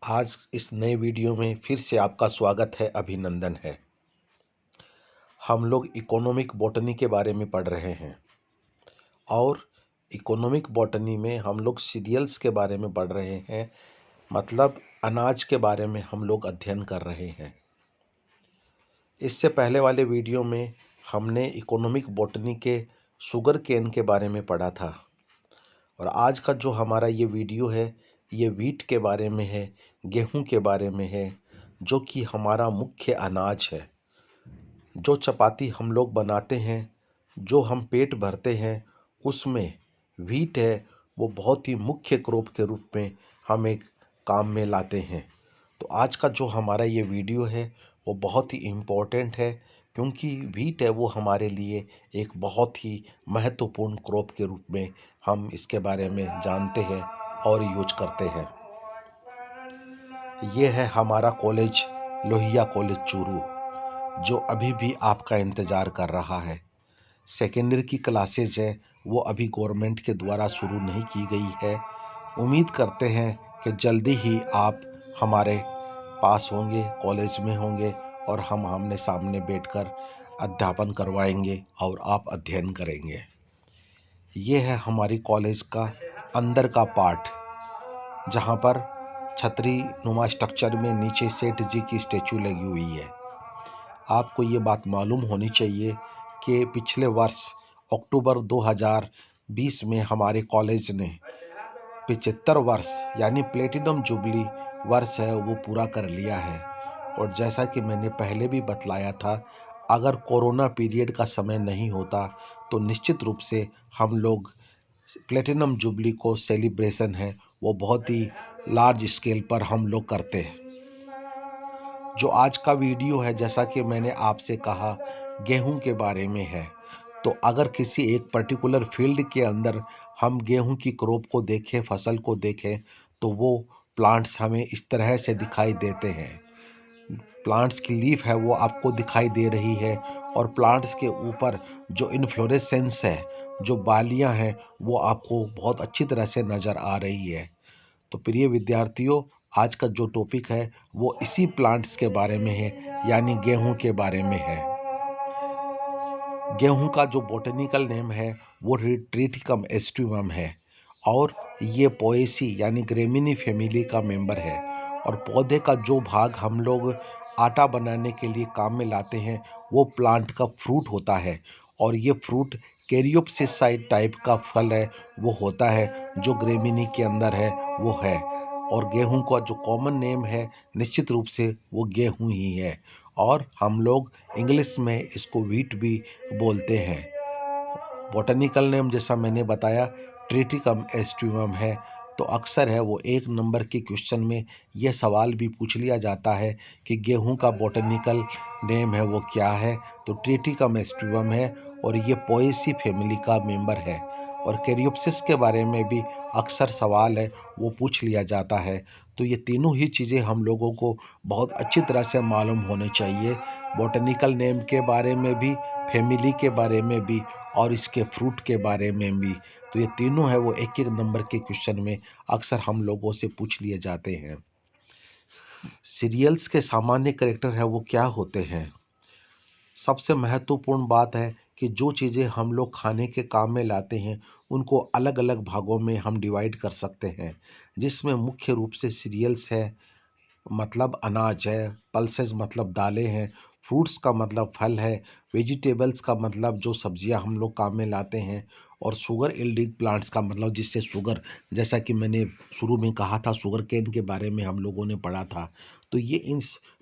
आज इस नए वीडियो में फिर से आपका स्वागत है, अभिनंदन है। हम लोग इकोनॉमिक बॉटनी के बारे में पढ़ रहे हैं और इकोनॉमिक बॉटनी में हम लोग सीरियल्स के बारे में पढ़ रहे हैं, मतलब अनाज के बारे में हम लोग अध्ययन कर रहे हैं। इससे पहले वाले वीडियो में हमने इकोनॉमिक बॉटनी के शुगर केन के बारे में पढ़ा था और आज का जो हमारा ये वीडियो है, ये व्हीट के बारे में है, गेहूं के बारे में है, जो कि हमारा मुख्य अनाज है। जो चपाती हम लोग बनाते हैं, जो हम पेट भरते हैं, उसमें व्हीट है वो बहुत ही मुख्य क्रॉप के रूप में हम एक काम में लाते हैं। तो आज का जो हमारा ये वीडियो है वो बहुत ही इम्पोर्टेंट है, क्योंकि व्हीट है वो हमारे लिए एक बहुत ही महत्वपूर्ण क्रॉप के रूप में हम इसके बारे में जानते हैं और यूज करते हैं। ये है हमारा कॉलेज, लोहिया कॉलेज चूरू, जो अभी भी आपका इंतज़ार कर रहा है। सेकेंडरी की क्लासेज है वो अभी गवर्नमेंट के द्वारा शुरू नहीं की गई है। उम्मीद करते हैं कि जल्दी ही आप हमारे पास होंगे, कॉलेज में होंगे और हम आमने सामने बैठकर अध्यापन करवाएंगे और आप अध्ययन करेंगे। ये है हमारी कॉलेज का अंदर का पार्ट, जहाँ पर छतरी नुमा स्ट्रक्चर में नीचे सेठ जी की स्टैचू लगी हुई है। आपको ये बात मालूम होनी चाहिए कि पिछले वर्ष अक्टूबर 2020 में हमारे कॉलेज ने 75 वर्ष यानी प्लेटिनम जुबली वर्ष है वो पूरा कर लिया है। और जैसा कि मैंने पहले भी बतलाया था, अगर कोरोना पीरियड का समय नहीं होता तो निश्चित रूप से हम लोग प्लेटिनम जुबली को सेलिब्रेशन है वो बहुत ही लार्ज स्केल पर हम लोग करते हैं। जो आज का वीडियो है, जैसा कि मैंने आपसे कहा, गेहूं के बारे में है। तो अगर किसी एक पर्टिकुलर फील्ड के अंदर हम गेहूं की क्रॉप को देखें, फसल को देखें, तो वो प्लांट्स हमें इस तरह से दिखाई देते हैं। प्लांट्स की लीफ है वो आपको दिखाई दे रही है और प्लांट्स के ऊपर जो इन्फ्लोरेसेंस है, जो बालियां हैं, वो आपको बहुत अच्छी तरह से नज़र आ रही है। तो प्रिय विद्यार्थियों, आज का जो टॉपिक है वो इसी प्लांट्स के बारे में है, यानी गेहूं के बारे में है। गेहूं का जो बॉटनिकल नेम है वो ट्रिटिकम एस्टिवम है और ये पोएसी यानी ग्रेमिनी फैमिली का मेंबर है। और पौधे का जो भाग हम लोग आटा बनाने के लिए काम में लाते हैं वो प्लांट का फ्रूट होता है, और ये फ्रूट कैरियोप्सिस टाइप का फल है वो होता है, जो ग्रेमिनी के अंदर है वो है। और गेहूं का जो कॉमन नेम है, निश्चित रूप से वो गेहूं ही है, और हम लोग इंग्लिश में इसको व्हीट भी बोलते हैं। बॉटनिकल नेम जैसा मैंने बताया ट्रिटिकम एस्टिवम है। तो अक्सर है वो एक नंबर के क्वेश्चन में यह सवाल भी पूछ लिया जाता है कि गेहूं का बॉटनिकल नेम है वो क्या है। तो ट्रिटिकम एस्टिवम है और ये पोएसी फैमिली का मेंबर है। और कैरियोप्सिस के बारे में भी अक्सर सवाल है वो पूछ लिया जाता है। तो ये तीनों ही चीज़ें हम लोगों को बहुत अच्छी तरह से मालूम होने चाहिए, बॉटनिकल नेम के बारे में भी, फैमिली के बारे में भी और इसके फ्रूट के बारे में भी। तो ये तीनों है वो एक एक नंबर के क्वेश्चन में अक्सर हम लोगों से पूछ लिए जाते हैं। सीरियल्स के सामान्य कैरेक्टर है वो क्या होते हैं? सबसे महत्वपूर्ण बात है कि जो चीज़ें हम लोग खाने के काम में लाते हैं उनको अलग अलग भागों में हम डिवाइड कर सकते हैं, जिसमें मुख्य रूप से सीरियल्स है मतलब अनाज है, पल्सेस मतलब दालें हैं, फ्रूट्स का मतलब फल है, वेजिटेबल्स का मतलब जो सब्जियां हम लोग काम में लाते हैं, और शुगर यील्डिंग प्लांट्स का मतलब जिससे शुगर, जैसा कि मैंने शुरू में कहा था, शुगर केन के बारे में हम लोगों ने पढ़ा था। तो ये इन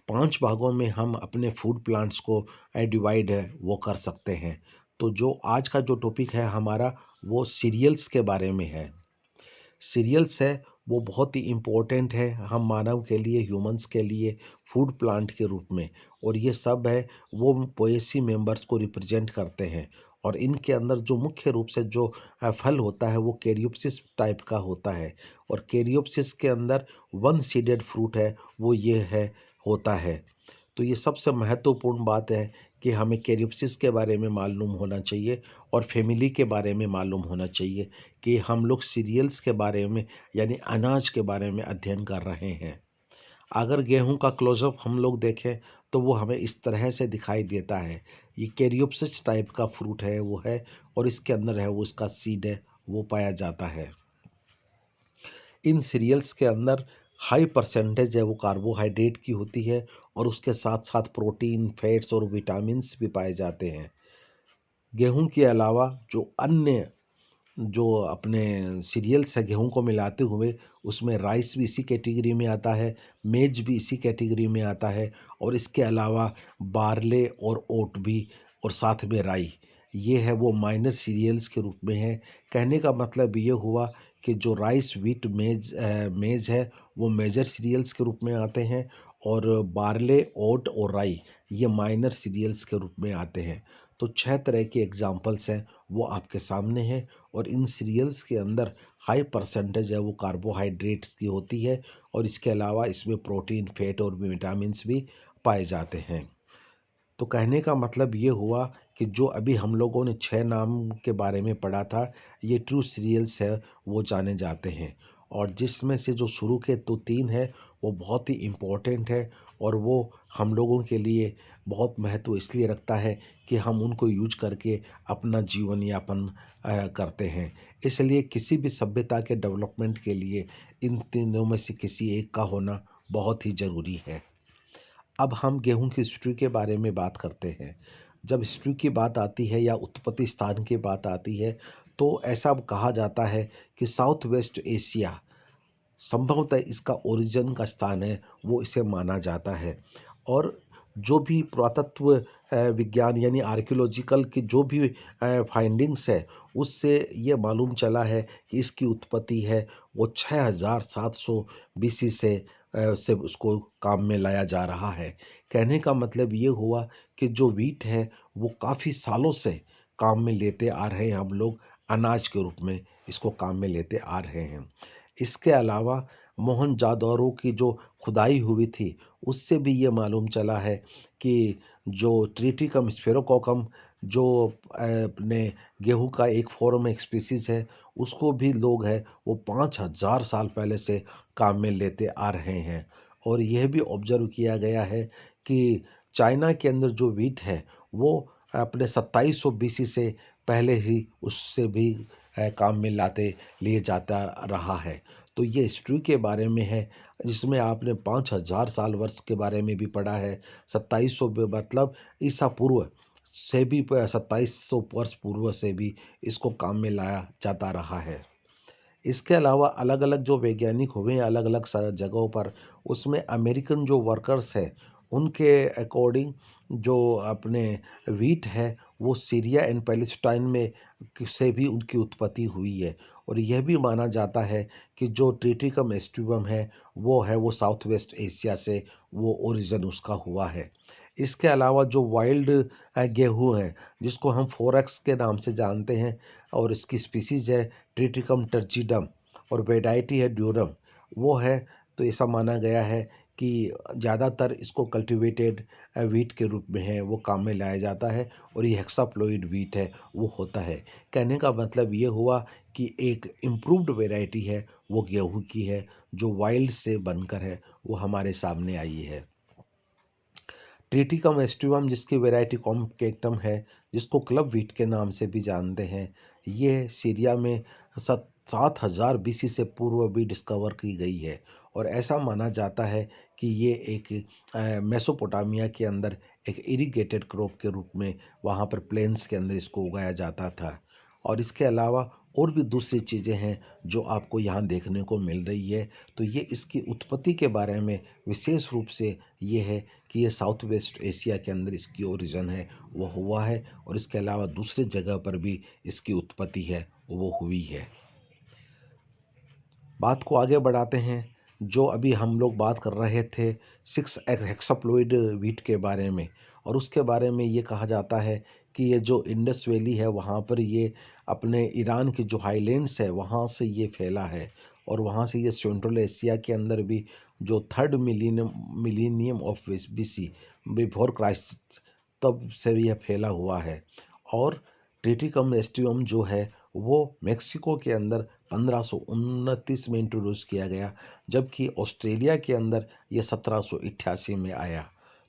5 भागों में हम अपने फूड प्लांट्स को डिवाइड है वो कर सकते हैं। तो जो आज का जो टॉपिक है हमारा वो सीरियल्स के बारे में है। सीरियल्स है वो बहुत ही इम्पोर्टेंट है हम मानव के लिए, ह्यूमंस के लिए, फूड प्लांट के रूप में। और ये सब है वो पोएसी मेंबर्स को रिप्रेजेंट करते हैं। और इनके अंदर जो मुख्य रूप से जो फल होता है वो कैरियोप्सिस टाइप का होता है। और कैरियोप्सिस के अंदर वन सीडेड फ्रूट है वो ये है होता है। तो ये सबसे महत्वपूर्ण बात है कि हमें कैरियोप्सिस के बारे में मालूम होना चाहिए और फैमिली के बारे में मालूम होना चाहिए कि हम लोग सीरियल्स के बारे में यानी अनाज के बारे में अध्ययन कर रहे हैं। अगर गेहूं का क्लोजअप हम लोग देखें तो वो हमें इस तरह से दिखाई देता है। ये कैरियोप्सिस टाइप का फ्रूट है वो है, और इसके अंदर है वो इसका सीड है वो पाया जाता है। इन सीरियल्स के अंदर हाई परसेंटेज है वो कार्बोहाइड्रेट की होती है, और उसके साथ साथ प्रोटीन, फैट्स और विटामिन्स भी पाए जाते हैं। गेहूं के अलावा जो अन्य जो अपने सीरियल्स है गेहूं को मिलाते हुए, उसमें राइस भी इसी कैटेगरी में आता है, मेज भी इसी कैटेगरी में आता है, और इसके अलावा बारले और ओट भी, और साथ में राई, ये है वो माइनर सीरियल्स के रूप में है। कहने का मतलब ये हुआ कि जो राइस, व्हीट, मेज है वो मेजर सीरियल्स के रूप में आते हैं, और बारले, ओट और राई ये माइनर सीरियल्स के रूप में आते हैं। तो 6 तरह के एग्जाम्पल्स हैं वो आपके सामने हैं, और इन सीरियल्स के अंदर हाई परसेंटेज है वो कार्बोहाइड्रेट्स की होती है, और इसके अलावा इसमें प्रोटीन, फैट और विटामिन्स भी पाए जाते हैं। तो कहने का मतलब ये हुआ कि जो अभी हम लोगों ने 6 नाम के बारे में पढ़ा था, ये ट्रू सीरियल्स है वो जाने जाते हैं, और जिसमें से जो शुरू के तो 3 है वो बहुत ही इम्पोर्टेंट है, और वो हम लोगों के लिए बहुत महत्व इसलिए रखता है कि हम उनको यूज करके अपना जीवन यापन करते हैं। इसलिए किसी भी सभ्यता के डेवलपमेंट के लिए इन तीनों में से किसी एक का होना बहुत ही ज़रूरी है। अब हम गेहूं की हिस्ट्री के बारे में बात करते हैं। जब हिस्ट्री की बात आती है या उत्पत्ति स्थान की बात आती है, तो ऐसा कहा जाता है कि साउथ वेस्ट एशिया संभवतः इसका ओरिजिन का स्थान है, वो इसे माना जाता है। और जो भी पुरातत्व विज्ञान यानी आर्कियोलॉजिकल की जो भी फाइंडिंग्स है, उससे ये मालूम चला है कि इसकी उत्पत्ति है वो 6700 बीसी से उसको काम में लाया जा रहा है। कहने का मतलब ये हुआ कि जो वीट है वो काफ़ी सालों से काम में लेते आ रहे हैं, हम लोग अनाज के रूप में इसको काम में लेते आ रहे हैं। इसके अलावा मोहनजादारो की जो खुदाई हुई थी, उससे भी ये मालूम चला है कि जो ट्रिटिकम स्फेरोकोकम जो अपने गेहूँ का एक फॉर्म एक स्पीसीज़ है, उसको भी लोग हैं वो 5000 साल पहले से काम में लेते आ रहे हैं। और यह भी ऑब्ज़र्व किया गया है कि चाइना के अंदर जो व्हीट है, वो अपने 2700 बीसी से पहले ही उससे भी काम में लाते लिए जाता रहा है। तो ये हिस्ट्री के बारे में है, जिसमें आपने 5000 साल वर्ष के बारे में भी पढ़ा है। 2700 मतलब ईसा पूर्व से भी 2700 वर्ष पूर्व से भी इसको काम में लाया जाता रहा है। इसके अलावा अलग-अलग जो वैज्ञानिक हुए हैं अलग-अलग जगहों पर, उसमें अमेरिकन जो वर्कर्स हैं, उनके अकॉर्डिंग जो अपने व्हीट है, वो सीरिया एंड पैलेस्टाइन में से भी उनकी उत्पत्ति हुई है। और यह भी माना जाता है कि जो ट्रिटिकम एस्टिवम है, वो साउथ वेस्ट एशिया से वो ओरिजिन उसका हुआ है। इसके अलावा जो वाइल्ड गेहूँ है, जिसको हम फोरेक्स के नाम से जानते हैं, और इसकी स्पीसीज़ है ट्रिटिकम टर्चिडम, और वैरायटी है ड्यूरम, वो है। तो ऐसा माना गया है कि ज़्यादातर इसको कल्टीवेटेड व्हीट के रूप में है वो काम में लाया जाता है, और ये हेक्साप्लॉइड व्हीट है वो होता है। कहने का मतलब ये हुआ कि एक इम्प्रूव्ड वैरायटी है वो गेहूँ की है, जो वाइल्ड से बनकर है वो हमारे सामने आई है। ट्रिटिकम एस्टिवम जिसकी वैरायटी कॉम्पैक्टम है, जिसको क्लब व्हीट के नाम से भी जानते हैं, ये सीरिया में 7000 बीसी से पूर्व भी डिस्कवर की गई है। और ऐसा माना जाता है कि ये एक मेसोपोटामिया के अंदर एक इरिगेटेड क्रॉप के रूप में वहाँ पर प्लेन्स के अंदर इसको उगाया जाता था। और इसके अलावा और भी दूसरी चीज़ें हैं जो आपको यहाँ देखने को मिल रही है। तो ये इसकी उत्पत्ति के बारे में विशेष रूप से ये है कि ये साउथ वेस्ट एशिया के अंदर इसकी ओरिजिन है वो हुआ है, और इसके अलावा दूसरी जगह पर भी इसकी उत्पत्ति है वो हुई है। बात को आगे बढ़ाते हैं। जो अभी हम लोग बात कर रहे थे 6 हेक्साप्लॉइड व्हीट के बारे में, और उसके बारे में ये कहा जाता है कि ये जो इंडस वैली है वहाँ पर ये अपने ईरान की जो हाईलैंड्स है वहाँ से ये फैला है, और वहाँ से ये सेंट्रल एशिया के अंदर भी जो third millennium of BC before Christ तब से यह फैला हुआ है। और ट्रिटिकम एस्टिवम जो है वो मेक्सिको के अंदर 1529 में इंट्रोड्यूस किया गया, जबकि ऑस्ट्रेलिया के अंदर ये 1788 में आया।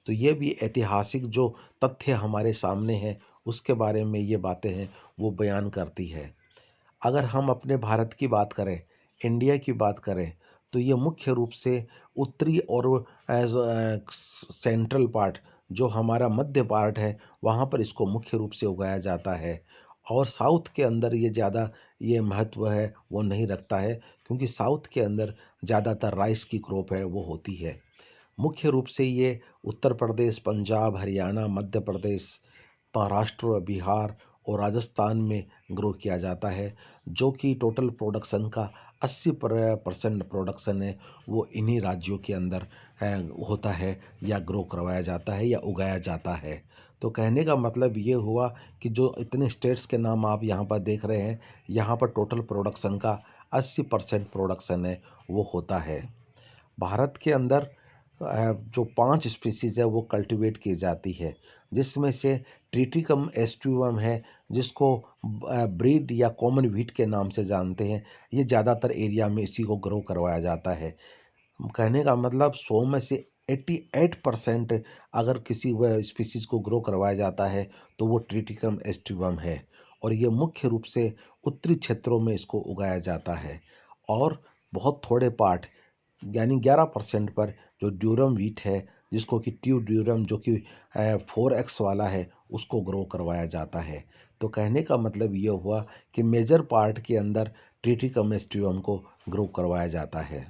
तो ये भी ऐतिहासिक जो तथ्य हमारे सामने हैं उसके बारे में ये बातें हैं वो बयान करती है। अगर हम अपने भारत की बात करें, इंडिया की बात करें, तो ये मुख्य रूप से उत्तरी और एज सेंट्रल पार्ट, जो हमारा मध्य पार्ट है, वहाँ पर इसको मुख्य रूप से उगाया जाता है। और साउथ के अंदर ये ज़्यादा ये महत्व है वो नहीं रखता है, क्योंकि साउथ के अंदर ज़्यादातर राइस की क्रॉप है वो होती है। मुख्य रूप से ये उत्तर प्रदेश, पंजाब, हरियाणा, मध्य प्रदेश, महाराष्ट्र, बिहार और राजस्थान में ग्रो किया जाता है, जो कि टोटल प्रोडक्शन का 80% प्रोडक्शन है वो इन्हीं राज्यों के अंदर होता है या ग्रो करवाया जाता है या उगाया जाता है। तो कहने का मतलब ये हुआ कि जो इतने स्टेट्स के नाम आप यहाँ पर देख रहे हैं, यहाँ पर टोटल प्रोडक्शन का 80% प्रोडक्शन है वो होता है। भारत के अंदर जो 5 स्पीशीज़ है वो कल्टीवेट की जाती है, जिसमें से ट्रिटिकम एस्टिवम है, जिसको ब्रीड या कॉमन व्हीट के नाम से जानते हैं। ये ज़्यादातर एरिया में इसी को ग्रो करवाया जाता है। कहने का मतलब 100 में से 88% अगर किसी व स्पीशीज़ को ग्रो करवाया जाता है तो वो ट्रिटिकम एस्टिवम है, और ये मुख्य रूप से उत्तरी क्षेत्रों में इसको उगाया जाता है। और बहुत थोड़े पार्ट यानी 11% पर जो ड्यूरम व्हीट है, जिसको कि ट्यू ड्यूरम जो कि 4x वाला है, उसको ग्रो करवाया जाता है। तो कहने का मतलब ये हुआ कि मेजर पार्ट के अंदर ट्रिटिकम एस्टिवम को ग्रो करवाया जाता है।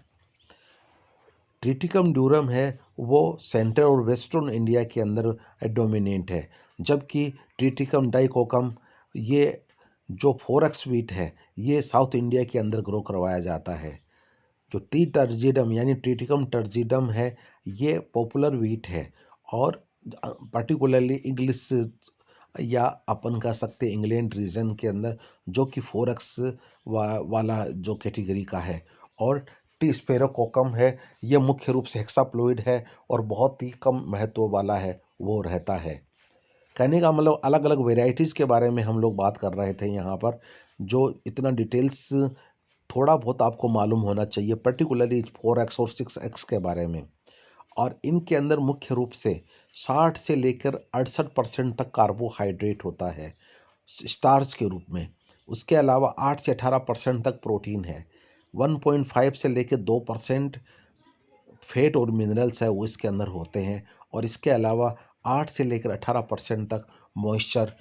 ट्रिटिकम ड्यूरम है वो सेंट्रल और वेस्टर्न इंडिया के अंदर डोमिनेंट है, जबकि ट्रिटिकम डाइकोकम ये जो 4x व्हीट है ये साउथ इंडिया के अंदर ग्रो करवाया जाता है। जो टी टर्जिडम यानी ट्रिटिकम टर्जिडम है ये पॉपुलर व्हीट है, और पर्टिकुलरली इंग्लिश या अपन कह सकते हैं इंग्लैंड रीजन के अंदर, जो कि 4x वाला जो कैटेगरी का है। और टी स्पेरोकोकम है, ये मुख्य रूप से हेक्साप्लोइड है और बहुत ही कम महत्व वाला है वो रहता है। कहने का मतलब अलग अलग वेराइटीज़ के बारे में हम लोग बात कर रहे थे यहाँ पर, जो इतना डिटेल्स थोड़ा बहुत आपको मालूम होना चाहिए, पर्टिकुलरली 4x और 6x के बारे में। और इनके अंदर मुख्य रूप से 60 से लेकर 68% तक कार्बोहाइड्रेट होता है स्टार्च के रूप में। उसके अलावा 8 से 18% तक प्रोटीन है। 1.5 से लेकर 2% फैट और मिनरल्स है वो इसके अंदर होते हैं। और इसके अलावा 8 से लेकर 18% तक मॉइस्चर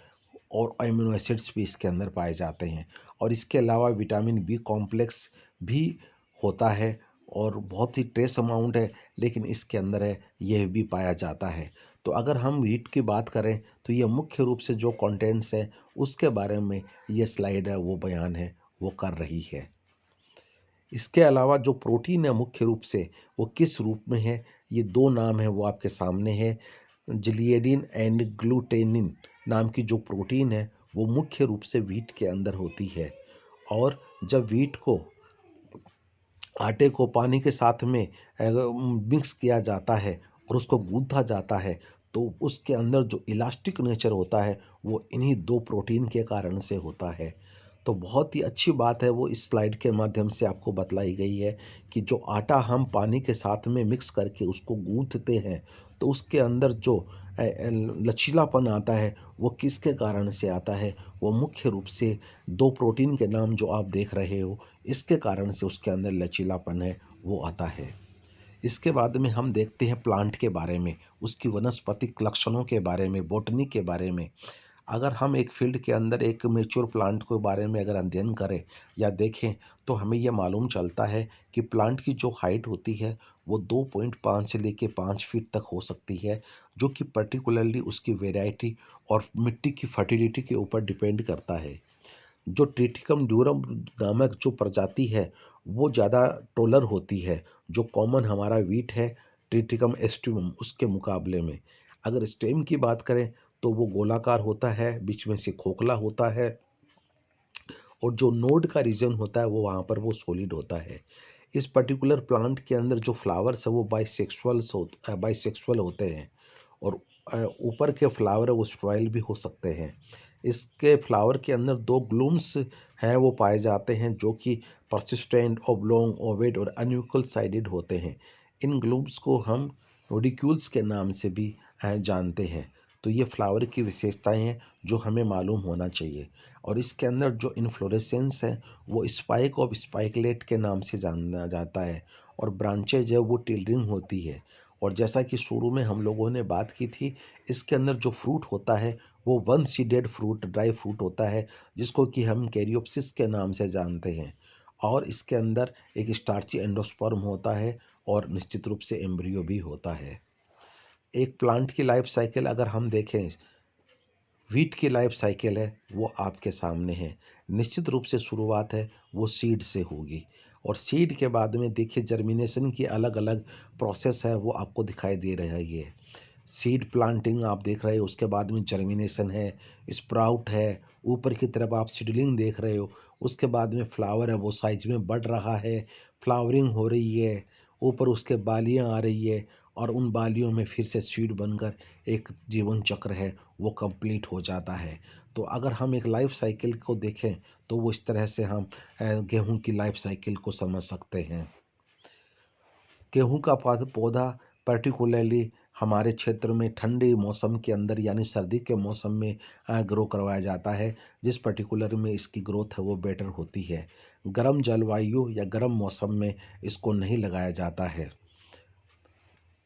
और अमीनो एसिड्स भी इसके अंदर पाए जाते हैं। और इसके अलावा विटामिन बी कॉम्प्लेक्स भी होता है, और बहुत ही ट्रेस अमाउंट है लेकिन इसके अंदर है यह भी पाया जाता है। तो अगर हम व्हीट की बात करें तो ये मुख्य रूप से जो कंटेंट्स हैं उसके बारे में ये स्लाइड है वो बयान है वो कर रही है। इसके अलावा जो प्रोटीन है मुख्य रूप से वो किस रूप में है, ये दो नाम है वो आपके सामने है। जिलिएडिन एंड ग्लूटेनिन नाम की जो प्रोटीन है वो मुख्य रूप से व्हीट के अंदर होती है। और जब व्हीट को आटे को पानी के साथ में मिक्स किया जाता है और उसको गूंथा जाता है, तो उसके अंदर जो इलास्टिक नेचर होता है वो इन्हीं दो प्रोटीन के कारण से होता है। तो बहुत ही अच्छी बात है वो इस स्लाइड के माध्यम से आपको बतलाई गई है कि जो आटा हम पानी के साथ में मिक्स करके उसको गूंथते हैं, तो उसके अंदर जो लचीलापन आता है वो किसके कारण से आता है, वो मुख्य रूप से दो प्रोटीन के नाम जो आप देख रहे हो इसके कारण से उसके अंदर लचीलापन है वो आता है। इसके बाद में हम देखते हैं प्लांट के बारे में, उसकी वनस्पतिक लक्षणों के बारे में, बॉटनी के बारे में। अगर हम एक फील्ड के अंदर एक मैच्योर प्लांट के बारे में अगर अध्ययन करें या देखें, तो हमें यह मालूम चलता है कि प्लांट की जो हाइट होती है वो 2.5 से लेके 5 फीट तक हो सकती है, जो कि पर्टिकुलरली उसकी वेराइटी और मिट्टी की फर्टिलिटी के ऊपर डिपेंड करता है। जो ट्रिटिकम ड्यूरम नामक जो प्रजाति है वो ज़्यादा टोलर होती है, जो कॉमन हमारा व्हीट है ट्रिटिकम एस्टिवम उसके मुकाबले में। अगर स्टेम की बात करें तो वो गोलाकार होता है, बीच में से खोखला होता है, और जो नोड का रीजन होता है वो वहाँ पर वो सॉलिड होता है। इस पर्टिकुलर प्लांट के अंदर जो फ्लावर्स है वो बाइसेक्सुअल होते हैं, और ऊपर के फ्लावर है वो स्ट्रॉयल भी हो सकते हैं। इसके फ्लावर के अंदर 2 ग्लूम्स हैं वो पाए जाते हैं जो कि पर्सिस्टेंट, ओब्लोंग, ओवेट और अनइक्वल साइडेड होते हैं। इन ग्लूम्स को हम नोडिक्यूल्स के नाम से भी जानते हैं। तो ये फ्लावर की विशेषताएँ हैं जो हमें मालूम होना चाहिए। और इसके अंदर जो इन्फ्लोरेसेंस है वो स्पाइक ऑफ स्पाइकलेट के नाम से जाना जाता है और ब्रांचेज है वो टिल्डरिंग होती है। और जैसा कि शुरू में हम लोगों ने बात की थी, इसके अंदर जो फ्रूट होता है वो one seeded fruit, dry fruit होता है जिसको कि हम कैरियोप्सिस के नाम से जानते हैं। और इसके अंदर एक स्टार्ची एंडोस्पर्म होता है और निश्चित रूप से एम्ब्रियो भी होता है। एक प्लांट की लाइफ साइकिल अगर हम देखें, वीट की लाइफ साइकिल है वो आपके सामने है। निश्चित रूप से शुरुआत है वो सीड से होगी और सीड के बाद में देखिए जर्मिनेशन की अलग अलग प्रोसेस है वो आपको दिखाई दे रही है। सीड प्लांटिंग आप देख रहे हो, उसके बाद में जर्मिनेशन है, स्प्राउट है, ऊपर की तरफ आप सीडलिंग देख रहे हो, उसके बाद में फ्लावर है वो साइज में बढ़ रहा है, फ्लावरिंग हो रही है, ऊपर उसके बालियाँ आ रही है और उन बालियों में फिर से सीड बनकर एक जीवन चक्र है वो कंप्लीट हो जाता है। तो अगर हम एक लाइफ साइकिल को देखें तो वो इस तरह से हम गेहूँ की लाइफ साइकिल को समझ सकते हैं। गेहूँ का पौधा पर्टिकुलरली हमारे क्षेत्र में ठंडे मौसम के अंदर यानी सर्दी के मौसम में ग्रो करवाया जाता है, जिस पर्टिकुलर में इसकी ग्रोथ है वो बेटर होती है। गर्म जलवायु या गर्म मौसम में इसको नहीं लगाया जाता है।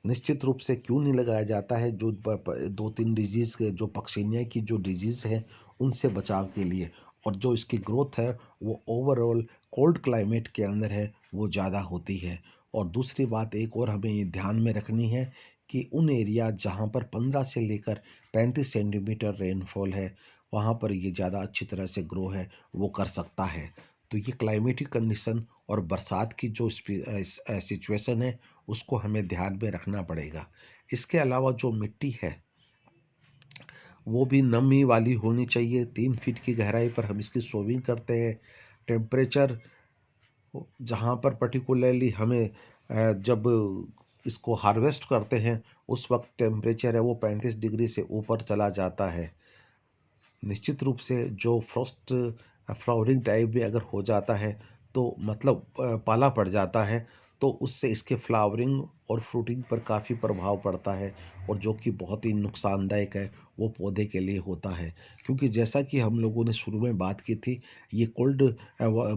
निश्चित रूप से क्यों नहीं लगाया जाता है, जो 2-3 डिजीज़ के जो पक्सिनिया की जो डिजीज़ है उनसे बचाव के लिए। और जो इसकी ग्रोथ है वो ओवरऑल कोल्ड क्लाइमेट के अंदर है वो ज़्यादा होती है। और दूसरी बात एक और हमें ये ध्यान में रखनी है कि उन एरिया जहाँ पर 15 से लेकर 35 सेंटीमीटर रेनफॉल है वहाँ पर ये ज़्यादा अच्छी तरह से ग्रो है वो कर सकता है। तो ये क्लाइमेटिक कंडीशन और बरसात की जो सिचुएशन है उसको हमें ध्यान में रखना पड़ेगा। इसके अलावा जो मिट्टी है वो भी नमी वाली होनी चाहिए। 3 फीट की गहराई पर हम इसकी सोविंग करते हैं। टेम्परेचर जहाँ पर पर्टिकुलरली हमें जब इसको हार्वेस्ट करते हैं उस वक्त टेम्परेचर है वो 35 डिग्री से ऊपर चला जाता है। निश्चित रूप से जो फ्रॉस्ट फ्लावरिंग टाइप भी अगर हो जाता है तो मतलब पाला पड़ जाता है तो उससे इसके फ्लावरिंग और फ्रूटिंग पर काफ़ी प्रभाव पड़ता है और जो कि बहुत ही नुकसानदायक है वो पौधे के लिए होता है। क्योंकि जैसा कि हम लोगों ने शुरू में बात की थी, ये कोल्ड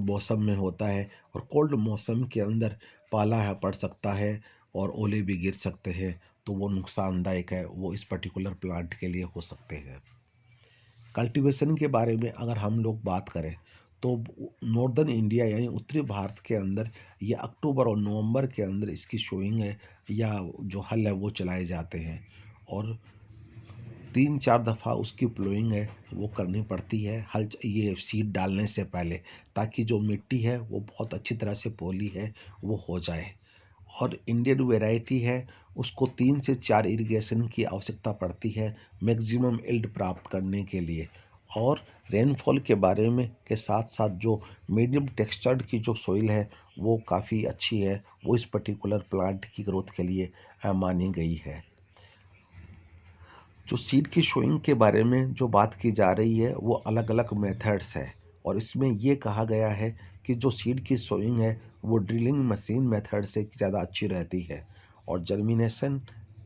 मौसम में होता है और कोल्ड मौसम के अंदर पाला है पड़ सकता है और ओले भी गिर सकते हैं, तो वो नुकसानदायक है, वो इस पर्टिकुलर प्लांट के लिए हो सकते हैं। कल्टीवेशन के बारे में अगर हम लोग बात करें तो नॉर्दर्न इंडिया यानी उत्तरी भारत के अंदर ये अक्टूबर और नवंबर के अंदर इसकी शोइंग है या जो हल है वो चलाए जाते हैं और 3-4 दफ़ा उसकी प्लोइंग है वो करनी पड़ती है ये सीड डालने से पहले, ताकि जो मिट्टी है वो बहुत अच्छी तरह से पोली है वो हो जाए। और इंडियन वैरायटी है उसको 3 से 4 इरिगेशन की आवश्यकता पड़ती है मैक्सिमम यील्ड प्राप्त करने के लिए। और रेनफॉल के बारे में के साथ साथ जो मीडियम टेक्सचर्ड की जो सोइल है वो काफ़ी अच्छी है, वो इस पर्टिकुलर प्लांट की ग्रोथ के लिए मानी गई है। जो सीड की शोइंग के बारे में जो बात की जा रही है वो अलग अलग मेथड्स है और इसमें ये कहा गया है कि जो सीड की सोइंग है वो ड्रिलिंग मशीन मेथड से ज़्यादा अच्छी रहती है। और जर्मिनेशन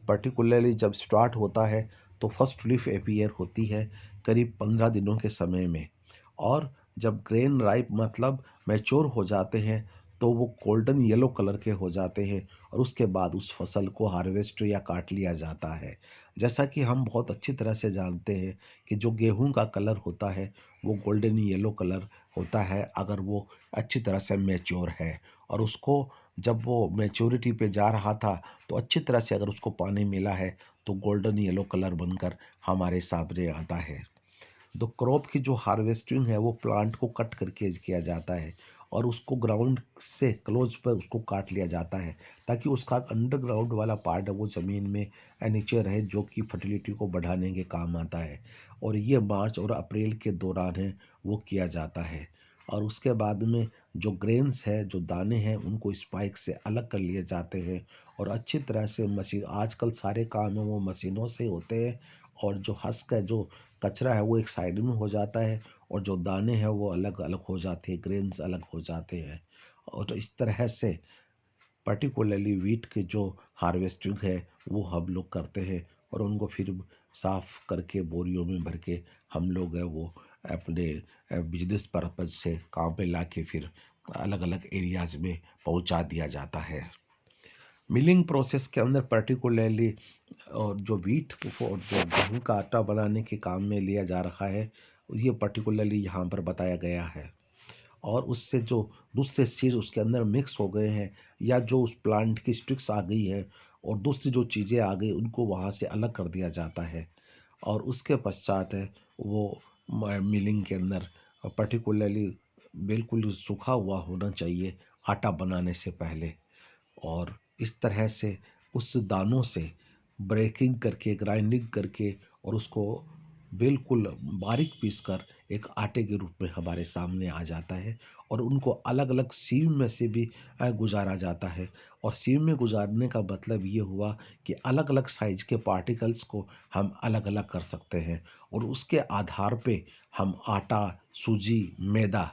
पर्टिकुलरली जब स्टार्ट होता है तो फर्स्ट लीफ अपीयर होती है करीब 15 दिनों के समय में। और जब ग्रेन राइप मतलब मैच्योर हो जाते हैं तो वो गोल्डन येलो कलर के हो जाते हैं और उसके बाद उस फसल को हार्वेस्ट या काट लिया जाता है। जैसा कि हम बहुत अच्छी तरह से जानते हैं कि जो गेहूं का कलर होता है वो गोल्डन येलो कलर होता है अगर वो अच्छी तरह से मैच्योर है। और उसको जब वो मैच्योरिटी पे जा रहा था तो अच्छी तरह से अगर उसको पानी मिला है तो गोल्डन येलो कलर बनकर हमारे सामने आता है। तो क्रॉप की जो हार्वेस्टिंग है वो प्लांट को कट करके किया जाता है और उसको ग्राउंड से क्लोज पर उसको काट लिया जाता है ताकि उसका अंडरग्राउंड वाला पार्ट है वो ज़मीन में नीचे रहे, जो कि फर्टिलिटी को बढ़ाने के काम आता है। और ये मार्च और अप्रैल के दौरान है वो किया जाता है। और उसके बाद में जो ग्रेन्स है, जो दाने हैं, उनको स्पाइक से अलग कर लिए जाते हैं और अच्छी तरह से मशीन, आजकल सारे काम हैं वो मशीनों से होते हैं और जो हस्क है, जो कचरा है, वो एक साइड में हो जाता है और जो दाने हैं वो अलग अलग हो जाते हैं, ग्रेन्स अलग हो जाते हैं। और तो इस तरह से पर्टिकुलरली वीट के जो हार्वेस्टिंग है वो हम लोग करते हैं और उनको फिर साफ करके बोरियों में भर के हम लोग है वो अपने बिजनेस पर्पज से काम पे ला के फिर अलग अलग एरियाज में पहुंचा दिया जाता है। मिलिंग प्रोसेस के अंदर पर्टिकुलरली और जो वीट को और जो गेहूँ का आटा बनाने के काम में लिया जा रहा है, ये पर्टिकुलरली यहाँ पर बताया गया है। और उससे जो दूसरे सीड उसके अंदर मिक्स हो गए हैं या जो उस प्लांट की स्टिक्स आ गई है और दूसरी जो चीज़ें आ गई उनको वहाँ से अलग कर दिया जाता है। और उसके पश्चात है वो मिलिंग के अंदर पर्टिकुलरली बिल्कुल सूखा हुआ होना चाहिए आटा बनाने से पहले। और इस तरह से उस दानों से ब्रेकिंग करके, ग्राइंडिंग करके और उसको बिल्कुल बारीक पीस कर एक आटे के रूप में हमारे सामने आ जाता है और उनको अलग अलग सीम में से भी गुजारा जाता है। और सीम में गुजारने का मतलब ये हुआ कि अलग अलग साइज के पार्टिकल्स को हम अलग अलग कर सकते हैं और उसके आधार पे हम आटा, सूजी, मैदा,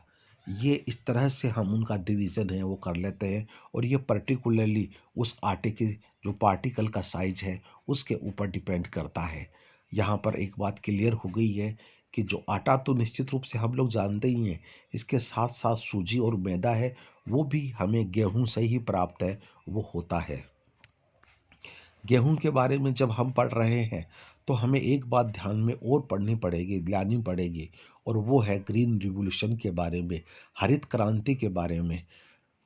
ये इस तरह से हम उनका डिवीज़न है वो कर लेते हैं। और ये पर्टिकुलरली उस आटे के जो पार्टिकल का साइज है उसके ऊपर डिपेंड करता है। यहाँ पर एक बात क्लियर हो गई है कि जो आटा तो निश्चित रूप से हम लोग जानते ही हैं, इसके साथ साथ सूजी और मैदा है वो भी हमें गेहूं से ही प्राप्त है, वो होता है। गेहूं के बारे में जब हम पढ़ रहे हैं तो हमें एक बात ध्यान में और पढ़नी पड़ेगी, लानी पड़ेगी, और वो है ग्रीन रिवॉल्यूशन के बारे में, हरित क्रांति के बारे में।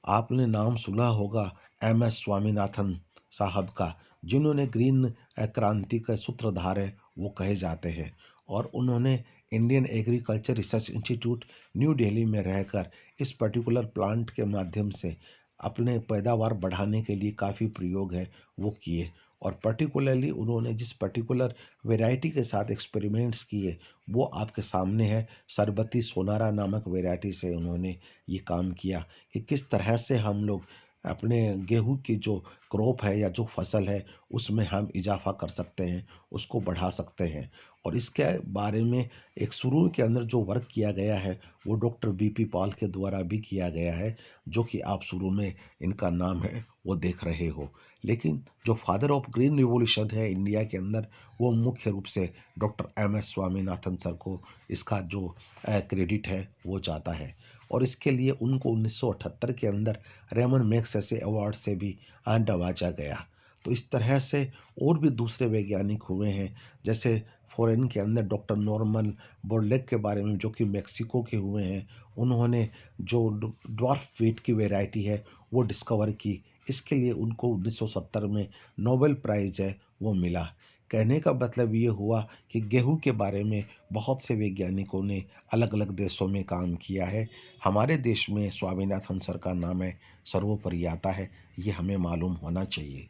आपने नाम सुना होगा एम.एस. स्वामीनाथन साहब का, जिन्होंने ग्रीन क्रांति के सूत्रधार है वो कहे जाते हैं। और उन्होंने Indian agriculture research institute new Delhi में रहकर इस पर्टिकुलर प्लांट के माध्यम से अपने पैदावार बढ़ाने के लिए काफ़ी प्रयोग है वो किए। और पर्टिकुलरली उन्होंने जिस पर्टिकुलर वैरायटी के साथ एक्सपेरिमेंट्स किए वो आपके सामने है। सरबती सोनारा नामक वैरायटी से उन्होंने ये काम किया कि किस तरह से हम लोग अपने गेहूं की जो क्रॉप है या जो फसल है उसमें हम इजाफा कर सकते हैं, उसको बढ़ा सकते हैं। और इसके बारे में एक शुरू के अंदर जो वर्क किया गया है वो डॉक्टर बी.पी. पॉल के द्वारा भी किया गया है, जो कि आप शुरू में इनका नाम है वो देख रहे हो। लेकिन जो फादर ऑफ ग्रीन रिवॉल्यूशन है इंडिया के अंदर, वो मुख्य रूप से डॉक्टर एम.एस. स्वामीनाथन सर को इसका जो क्रेडिट है वो जाता है। और इसके लिए उनको 1978 के अंदर रेमन मैग्सेसे अवार्ड से भी नवाजा गया। तो इस तरह से और भी दूसरे वैज्ञानिक हुए हैं, जैसे फ़ॉरेन के अंदर डॉक्टर नॉर्मन बोरलैग के बारे में, जो कि मेक्सिको के हुए हैं। उन्होंने जो ड्वार्फ वीट की वैरायटी है वो डिस्कवर की। इसके लिए उनको 1970 में नोबेल प्राइज़ है वो मिला। कहने का मतलब ये हुआ कि गेहूं के बारे में बहुत से वैज्ञानिकों ने अलग अलग देशों में काम किया है। हमारे देश में स्वामीनाथन सर का नाम है सर्वोपरि आता है, ये हमें मालूम होना चाहिए।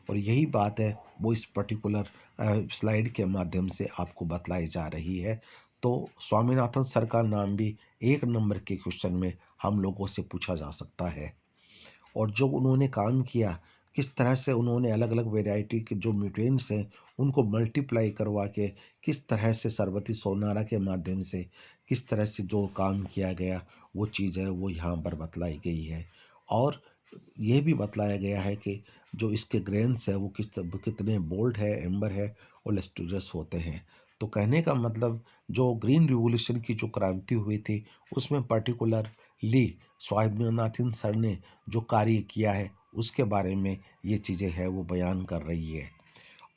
और यही बात है वो इस पर्टिकुलर स्लाइड के माध्यम से आपको बतलाई जा रही है। तो स्वामीनाथन सर का नाम भी एक नंबर के क्वेश्चन में हम लोगों से पूछा जा सकता है। और जो उन्होंने काम किया, किस तरह से उन्होंने अलग अलग वैरायटी के जो म्यूटेंट्स हैं उनको मल्टीप्लाई करवा के किस तरह से सरबती सोनारा के माध्यम से किस तरह से जो काम किया गया वो चीज़ है वो यहाँ पर बतलाई गई है। और ये भी बतलाया गया है कि जो इसके ग्रेन्स है वो कितने बोल्ड है, एम्बर है और लस्टूरियस होते हैं। तो कहने का मतलब जो ग्रीन रिवॉल्यूशन की जो क्रांति हुई थी उसमें पर्टिकुलरली स्वामीनाथन सर ने जो कार्य किया है उसके बारे में ये चीज़ें है वो बयान कर रही है।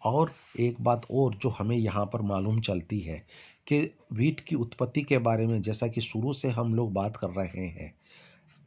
और एक बात और जो हमें यहाँ पर मालूम चलती है कि वीट की उत्पत्ति के बारे में, जैसा कि शुरू से हम लोग बात कर रहे हैं,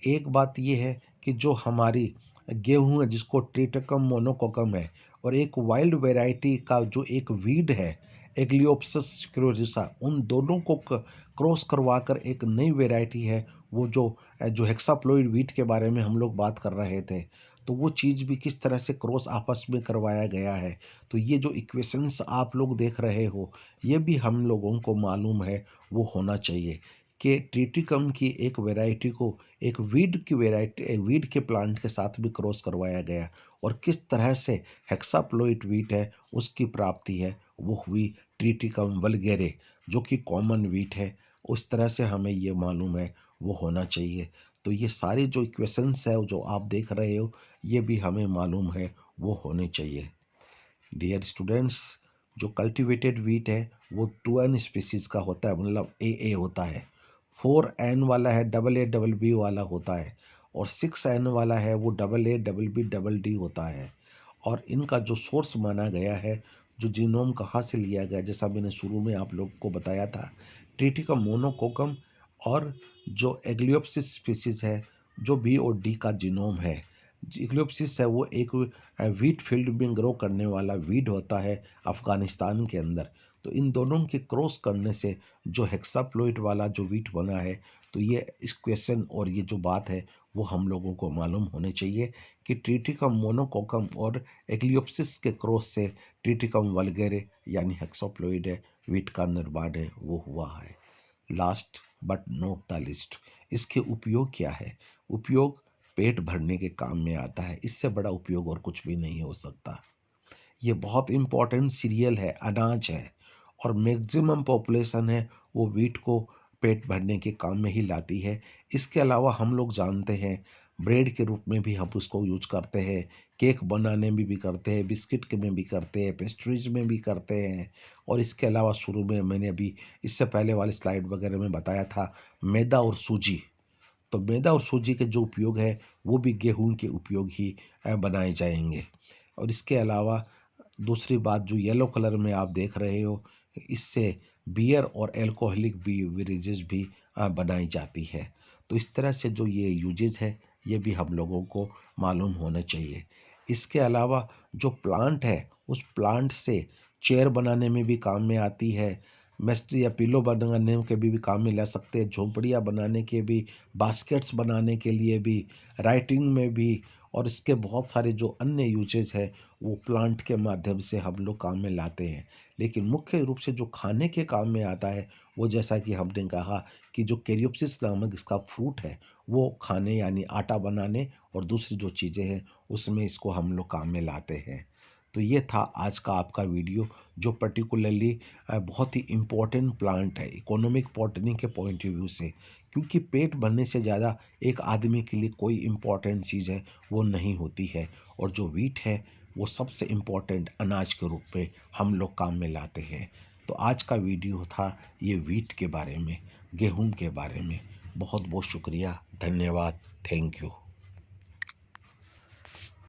एक बात ये है कि जो हमारी गेहूँ है जिसको ट्रिटिकम मोनोकोकम है, और एक वाइल्ड वैरायटी का जो एक वीड है एग्लियोप्सिस स्क्लेरोसा, उन दोनों को क्रॉस करवा कर एक नई वैरायटी है वो जो जो हेक्साप्लॉइड वीट के बारे में हम लोग बात कर रहे थे, तो वो चीज़ भी किस तरह से क्रॉस आपस में करवाया गया है। तो ये जो इक्वेशंस आप लोग देख रहे हो ये भी हम लोगों को मालूम है वो होना चाहिए कि ट्रिटिकम की एक वैरायटी को एक वीड की वैरायटी वीड के प्लांट के साथ भी क्रॉस करवाया गया, और किस तरह से हेक्साप्लॉइड वीट है उसकी प्राप्ति है वो हुई ट्रिटिकम वल्गेरे जो कि कॉमन व्हीट है, उस तरह से हमें ये मालूम है वो होना चाहिए। तो ये सारे जो इक्वेशंस है जो आप देख रहे हो, ये भी हमें मालूम है वो होने चाहिए। डियर स्टूडेंट्स, जो कल्टिवेटेड व्हीट है वो 2N स्पीसीज का होता है, मतलब ए होता है। 4N वाला है डबल बी वाला होता है, और 6N वाला है वो डबल डी होता है। और इनका जो सोर्स माना गया है, जो जीनोम कहाँ से लिया गया, जैसा मैंने शुरू में आप लोग को बताया था, ट्रिटिकम मोनोकोकम और जो एग्लियोप्सिस स्पीसीज है, जो बी और डी का जीनोम है। इग्लियोप्सिस है वो एक वीट फील्ड में ग्रो करने वाला वीड होता है अफ़गानिस्तान के अंदर। तो इन दोनों के क्रॉस करने से जो हेक्साप्लॉइड वाला जो वीट बना है, तो ये इस क्वेश्चन और ये जो बात है वो हम लोगों को मालूम होने चाहिए कि ट्रिटिकम मोनोकोकम और एग्लियोप्सिस के क्रॉस से ट्रिटिकम वल्गेरे यानी हेक्साप्लॉइड है वीट का निर्माण है वो हुआ है। Last but not the list, इसके उपयोग क्या है? उपयोग पेट भरने के काम में आता है, इससे बड़ा उपयोग और कुछ भी नहीं हो सकता। ये बहुत इम्पोर्टेंट सीरियल है, अनाज है, और मैक्सिमम पॉपुलेशन है वो वीट को पेट भरने के काम में ही लाती है। इसके अलावा हम लोग जानते हैं ब्रेड के रूप में भी हम उसको यूज करते हैं, केक बनाने में भी करते हैं, बिस्किट के में भी करते हैं, पेस्ट्रीज में भी करते हैं। और इसके अलावा शुरू में मैंने अभी इससे पहले वाली स्लाइड वगैरह में बताया था मैदा और सूजी। तो मैदा और सूजी के जो उपयोग है वो भी गेहूं के उपयोग ही बनाए जाएंगे। और इसके अलावा दूसरी बात जो येलो कलर में आप देख रहे हो, इससे बियर और अल्कोहलिक बेवरेजेस भी बनाई जाती है। तो इस तरह से जो ये यूजेज है ये भी हम लोगों को मालूम होना चाहिए। इसके अलावा जो प्लांट है उस प्लांट से चेयर बनाने में भी काम में आती है, मेस्ट या पिलो बनाने के भी काम में ला सकते हैं, झोंपड़ियाँ बनाने के भी, बास्केट्स बनाने के लिए भी, राइटिंग में भी, और इसके बहुत सारे जो अन्य यूजेज है वो प्लांट के माध्यम से हम लोग काम में लाते हैं। लेकिन मुख्य रूप से जो खाने के काम में आता है वो जैसा कि हमने कहा कि जो कैरियोप्सिस नामक इसका फ्रूट है वो खाने यानी आटा बनाने और दूसरी जो चीज़ें हैं उसमें इसको हम लोग काम में लाते हैं। तो ये था आज का आपका वीडियो, जो पर्टिकुलरली बहुत ही इम्पोर्टेंट प्लांट है इकोनॉमिक बॉटनी के पॉइंट ऑफ व्यू से, क्योंकि पेट भरने से ज़्यादा एक आदमी के लिए कोई इम्पोर्टेंट चीज़ है वो नहीं होती है। और जो वीट है वो सबसे इम्पोर्टेंट अनाज के रूप में हम लोग काम में लाते हैं। तो आज का वीडियो था ये वीट के बारे में, गेहूं के बारे में। बहुत बहुत शुक्रिया, धन्यवाद, थैंक यू।